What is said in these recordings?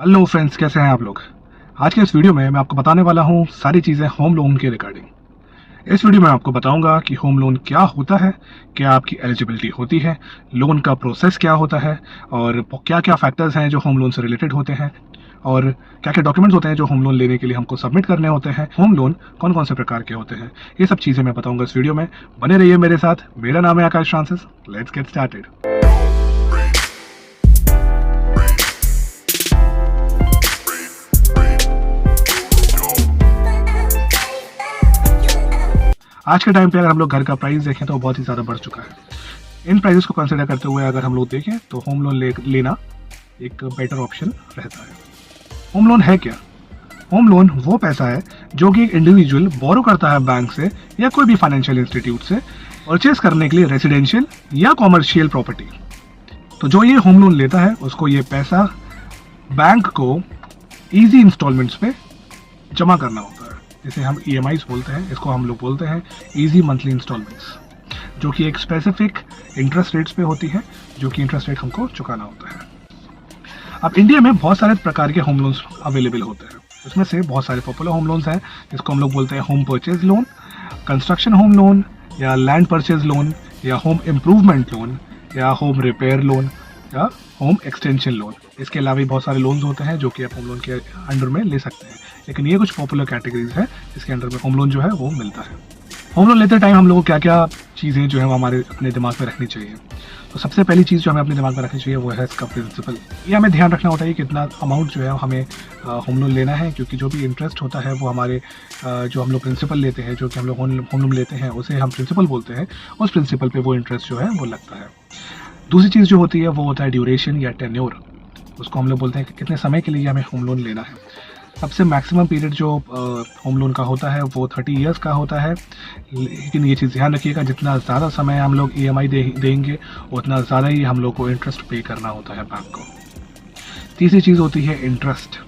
Hello friends, कैसे हैं आप लोग। आज के इस वीडियो में मैं आपको बताने वाला हूं सारी चीज़ें होम लोन के रिगार्डिंग। इस वीडियो में आपको बताऊंगा कि होम लोन क्या होता है, क्या आपकी एलिजिबिलिटी होती है, लोन का प्रोसेस क्या होता है और क्या क्या फैक्टर्स हैं जो होम लोन से रिलेटेड होते हैं और क्या क्या डॉक्यूमेंट्स होते हैं जो होम लोन लेने के लिए हमको सबमिट करने होते हैं। होम लोन कौन कौन से प्रकार के होते हैं, ये सब चीज़ें मैं बताऊंगा इस वीडियो में। बने रहिए मेरे साथ। मेरा नाम है आकाश फ्रांसिस। Let's get started. आज के टाइम पे अगर हम लोग घर का प्राइस देखें तो बहुत ही ज़्यादा बढ़ चुका है। इन प्राइसेस को कंसिडर करते हुए अगर हम लोग देखें तो होम लोन लेना एक बेटर ऑप्शन रहता है। होम लोन है क्या? होम लोन वो पैसा है जो कि एक इंडिविजुअल बोरो करता है बैंक से या कोई भी फाइनेंशियल इंस्टीट्यूट से परचेज करने के लिए रेजिडेंशियल या कॉमर्शियल प्रॉपर्टी। तो जो ये होम लोन लेता है उसको ये पैसा बैंक को ईजी इंस्टॉलमेंट्स पे जमा करना होता है, जिसे हम EMIs बोलते हैं। इसको हम लोग बोलते हैं इजी मंथली इंस्टॉलमेंट्स, जो कि एक स्पेसिफिक इंटरेस्ट रेट्स पे होती है, जो कि इंटरेस्ट रेट हमको चुकाना होता है। अब इंडिया में बहुत सारे प्रकार के होम लोन्स अवेलेबल होते हैं। उसमें से बहुत सारे पॉपुलर होम लोन्स हैं जिसको हम लोग बोलते हैं home purchase loan, construction home loan या लैंड परचेज लोन या होम इम्प्रूवमेंट लोन या होम रिपेयर लोन या होम एक्सटेंशन लोन। इसके अलावा भी बहुत सारे लोन्स होते हैं जो कि आप होम लोन के अंडर में ले सकते हैं, लेकिन ये कुछ पॉपुलर कैटेगरीज है जिसके अंडर में होम लोन जो है वो मिलता है। होम लोन लेते टाइम हम लोगों को क्या क्या चीज़ें जो है वो हमारे अपने दिमाग में रखनी चाहिए। तो सबसे पहली चीज़ जो हमें अपने दिमाग में रखनी चाहिए वो है इसका प्रिंसिपल। ये हमें ध्यान रखना होता है कि कितना अमाउंट जो है हमें होम लोन लेना है, क्योंकि जो भी इंटरेस्ट होता है वो हमारे जो हम लोग प्रिंसिपल लेते हैं, जो कि हम लोग होम लोन लेते हैं उसे हम प्रिंसिपल बोलते हैं, उस प्रिंसिपल पे वो इंटरेस्ट जो है वो लगता है। दूसरी चीज़ जो होती है वो होता है ड्यूरेशन या टेन्योर। उसको हम लोग बोलते हैं कि कितने समय के लिए हमें होम लोन लेना है। सबसे मैक्सिमम पीरियड जो होम लोन का होता है वो 30 इयर्स का होता है, लेकिन ये चीज़ ध्यान रखिएगा जितना ज़्यादा समय हम लोग EMI देंगे उतना ज़्यादा ही हम लोग को इंटरेस्ट पे करना होता है बैंक को। तीसरी चीज़ होती है इंटरेस्ट।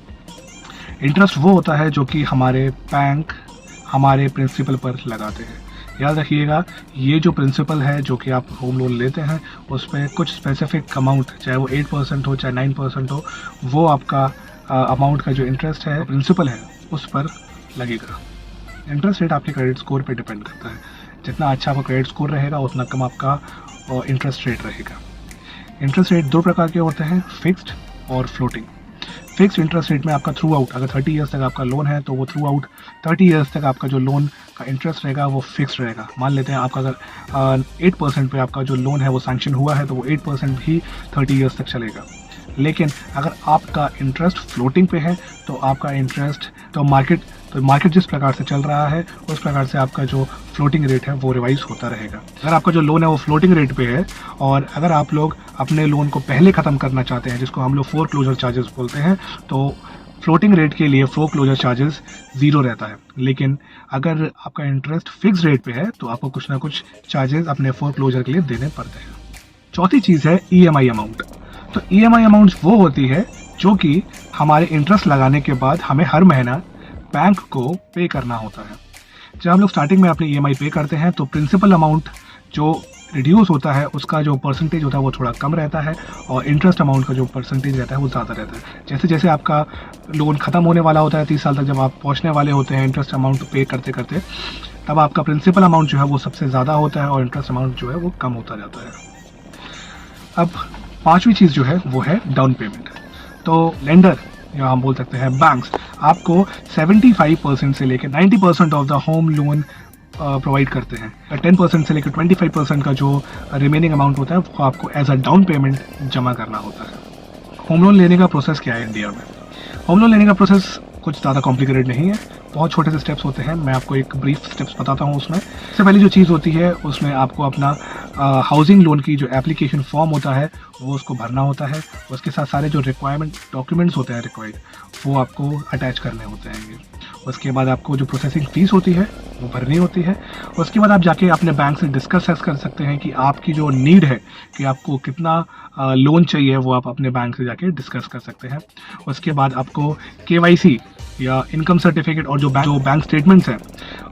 इंटरेस्ट वो होता है जो कि हमारे बैंक हमारे प्रिंसिपल पर लगाते हैं। याद रखिएगा, ये जो प्रिंसिपल है जो कि आप होम लोन लेते हैं उस पर कुछ स्पेसिफिक अमाउंट, चाहे वो 8% हो चाहे 9% हो, वो आपका अमाउंट का जो इंटरेस्ट है, प्रिंसिपल है, उस पर लगेगा। इंटरेस्ट रेट आपके क्रेडिट स्कोर पे डिपेंड करता है। जितना अच्छा आपका क्रेडिट स्कोर रहेगा उतना कम आपका इंटरेस्ट रेट रहेगा। इंटरेस्ट रेट दो प्रकार के होते हैं, फिक्स्ड और फ्लोटिंग। फिक्स्ड इंटरेस्ट रेट में आपका थ्रू आउट, अगर 30 इयर्स तक आपका लोन है तो वो थ्रू आउट 30 इयर्स तक आपका जो लोन का इंटरेस्ट रहेगा वो फिक्स रहेगा। मान लेते हैं आपका अगर 8% पे आपका जो लोन है वो सैंक्शन हुआ है तो वो 8% ही 30 इयर्स तक चलेगा। लेकिन अगर आपका इंटरेस्ट फ्लोटिंग पे है तो आपका इंटरेस्ट मार्केट जिस प्रकार से चल रहा है उस प्रकार से आपका जो फ्लोटिंग रेट है वो रिवाइज होता रहेगा। अगर आपका जो लोन है वो फ्लोटिंग रेट पे है और अगर आप लोग अपने लोन को पहले ख़त्म करना चाहते हैं, जिसको हम लोग फोरक्लोजर चार्जेस बोलते हैं, तो फ्लोटिंग रेट के लिए फोरक्लोजर चार्जेस 0 रहता है। लेकिन अगर आपका इंटरेस्ट फिक्स रेट पे है तो आपको कुछ ना कुछ चार्जेस अपने फोरक्लोजर के लिए देने पड़ते हैं। चौथी चीज़ है EMI अमाउंट। तो EMI अमाउंट वो होती है जो कि हमारे इंटरेस्ट लगाने के बाद हमें हर महीना बैंक को पे करना होता है। जब हम लोग स्टार्टिंग में अपनी EMI पे करते हैं तो प्रिंसिपल अमाउंट जो रिड्यूस होता है उसका जो परसेंटेज होता है वो थोड़ा कम रहता है और इंटरेस्ट अमाउंट का जो परसेंटेज रहता है वो ज़्यादा रहता है। जैसे जैसे आपका लोन ख़त्म होने वाला होता है, 30 साल तक जब आप पहुँचने वाले होते हैं इंटरेस्ट अमाउंट पे करते करते, तब आपका प्रिंसिपल अमाउंट जो है वो सबसे ज़्यादा होता है और इंटरेस्ट अमाउंट जो है वो कम होता जाता है। अब पांचवी चीज़ जो है वो है डाउन पेमेंट। तो लेंडर या हम बोल सकते हैं बैंक्स आपको 75% से लेकर 90% of the home loan provide करते हैं। 10% से लेकर 25% का जो रिमेनिंग अमाउंट होता है वो आपको एज अ डाउन पेमेंट जमा करना होता है। होम लोन लेने का प्रोसेस क्या है इंडिया में? होम लोन लेने का प्रोसेस कुछ ज़्यादा कॉम्प्लिकेटेड नहीं है, बहुत छोटे से स्टेप्स होते हैं। मैं आपको एक ब्रीफ स्टेप्स बताता हूँ। उसमें सबसे पहली जो चीज़ होती है उसमें आपको अपना हाउसिंग लोन की जो एप्लीकेशन फॉर्म होता है वो उसको भरना होता है। उसके साथ सारे जो रिक्वायरमेंट डॉक्यूमेंट्स होते हैं रिक्वायर्ड वो आपको अटैच करने होते हैं। उसके बाद आपको जो प्रोसेसिंग फ़ीस होती है वो भरनी होती है। उसके बाद आप जाके अपने बैंक से डिस्कस कर सकते हैं कि आपकी जो नीड है कि आपको कितना लोन चाहिए, वो आप अपने बैंक से जाके डिस्कस कर सकते हैं। उसके बाद आपको KYC या इनकम सर्टिफिकेट और जो बैंक स्टेटमेंट्स हैं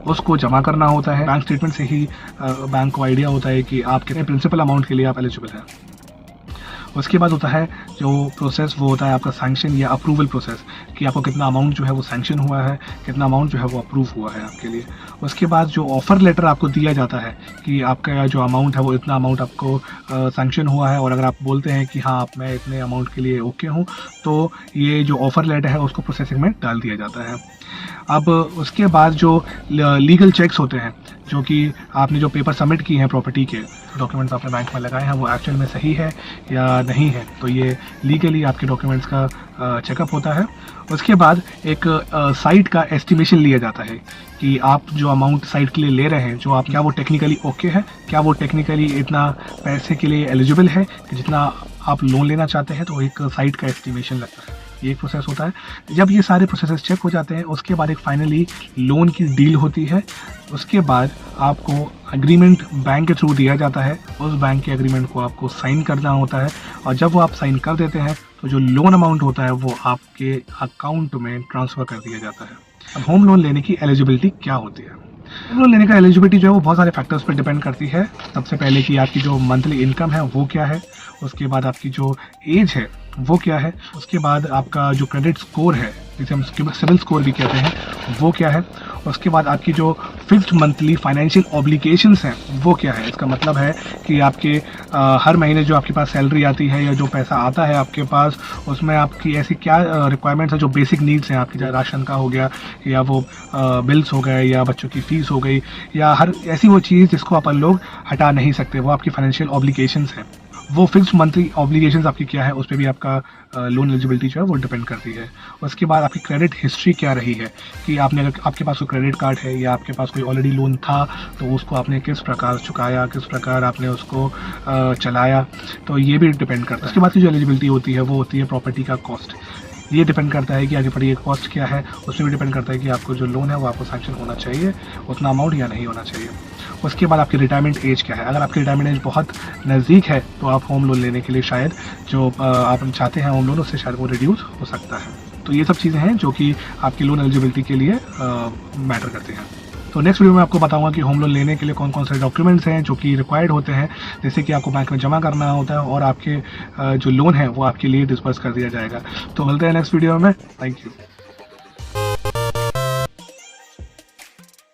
उसको जमा करना होता है। बैंक स्टेटमेंट से ही बैंक को आइडिया होता है कि आप कितने प्रिंसिपल अमाउंट के लिए आप एलिजिबल हैं। उसके बाद होता है जो प्रोसेस, वो होता है आपका सैंक्शन या अप्रूवल प्रोसेस, कि आपको कितना अमाउंट जो है वो सैंक्शन हुआ है, कितना अमाउंट जो है वो अप्रूव हुआ है आपके लिए। उसके बाद जो ऑफ़र लेटर आपको दिया जाता है कि आपका जो अमाउंट है वो इतना अमाउंट आपको सैंक्शन हुआ है, और अगर आप बोलते हैं कि हाँ मैं इतने अमाउंट के लिए ओके हूँ, तो ये जो ऑफ़र लेटर है उसको प्रोसेसिंग में डाल दिया जाता है। अब उसके बाद जो लीगल चेक्स होते हैं, जो कि आपने जो पेपर सबमिट किए हैं प्रॉपर्टी के, डॉक्यूमेंट्स आपने बैंक में लगाए हैं, वो एक्चुअल में सही है या नहीं है, तो ये लीगली आपके डॉक्यूमेंट्स का चेकअप होता है। उसके बाद एक साइट का एस्टिमेशन लिया जाता है कि आप जो अमाउंट साइट के लिए ले रहे हैं, जो आप, क्या वो टेक्निकली ओके है, क्या वो टेक्निकली इतना पैसे के लिए एलिजिबल है कि जितना आप लोन लेना चाहते हैं, तो एक साइट का एस्टिमेशन लगता है। ये एक प्रोसेस होता है। जब ये सारे प्रोसेसेस चेक हो जाते हैं, उसके बाद एक फाइनली लोन की डील होती है। उसके बाद आपको एग्रीमेंट बैंक के थ्रू दिया जाता है, उस बैंक के एग्रीमेंट को आपको साइन करना होता है, और जब वो आप साइन कर देते हैं तो जो लोन अमाउंट होता है वो आपके अकाउंट में ट्रांसफ़र कर दिया जाता है। अब होम लोन लेने की एलिजिबिलिटी क्या होती है? होम लोन लेने का एलिजिबिलिटी जो है वो बहुत सारे फैक्टर्स पर डिपेंड करती है। सबसे पहले कि आपकी जो मंथली इनकम है वो क्या है, उसके बाद आपकी जो एज है वो क्या है, उसके बाद आपका जो क्रेडिट स्कोर है, जिसे हम सिबिल स्कोर भी कहते हैं, वो क्या है, उसके बाद आपकी जो फिक्स्ड मंथली फाइनेंशियल ऑब्लिगेशंस हैं वो क्या है। इसका मतलब है कि आपके हर महीने जो आपके पास सैलरी आती है या जो पैसा आता है आपके पास, उसमें आपकी ऐसी क्या रिक्वायरमेंट्स है, जो बेसिक नीड्स हैं आपकी, चाहे राशन का हो गया, या वो बिल्स हो गए, या बच्चों की फ़ीस हो गई, या हर ऐसी वो चीज़ जिसको अपन लोग हटा नहीं सकते, वो आपकी फाइनेंशियल ऑब्लिगेशंस हैं। वो फिक्स्ड मंथली ऑब्लिगेशंस आपकी क्या है, उस पर भी आपका लोन एलिजिबिलिटी जो है वो डिपेंड करती है। उसके बाद आपकी क्रेडिट हिस्ट्री क्या रही है, कि आपने, अगर आपके पास कोई क्रेडिट कार्ड है या आपके पास कोई ऑलरेडी लोन था, तो उसको आपने किस प्रकार चुकाया, किस प्रकार आपने उसको चलाया, तो ये भी डिपेंड करता है। उसके बाद की जो एलिजिबिलिटी होती है वो होती है प्रॉपर्टी का कॉस्ट। ये डिपेंड करता है कि आगे पड़ी कॉस्ट क्या है, उसमें भी डिपेंड करता है कि आपको जो लोन है वो आपको सैंक्शन होना चाहिए उतना अमाउंट या नहीं होना चाहिए। उसके बाद आपकी रिटायरमेंट एज क्या है। अगर आपकी रिटायरमेंट एज बहुत नज़दीक है तो आप होम लोन लेने के लिए शायद जो आप चाहते हैं होम लोन, उससे शायद वो रिड्यूस हो सकता है। तो ये सब चीज़ें हैं जो कि आपकी लोन एलिजिबिलिटी के लिए मैटर करती हैं। तो नेक्स्ट वीडियो में आपको बताऊंगा कि होम लोन लेने के लिए कौन कौन से डॉक्यूमेंट्स हैं जो कि रिक्वायर्ड होते हैं, जैसे कि आपको बैंक में जमा करना होता है, और आपके जो लोन है वो आपके लिए डिस्बर्स कर दिया जाएगा। तो मिलते हैं नेक्स्ट वीडियो में। Thank you.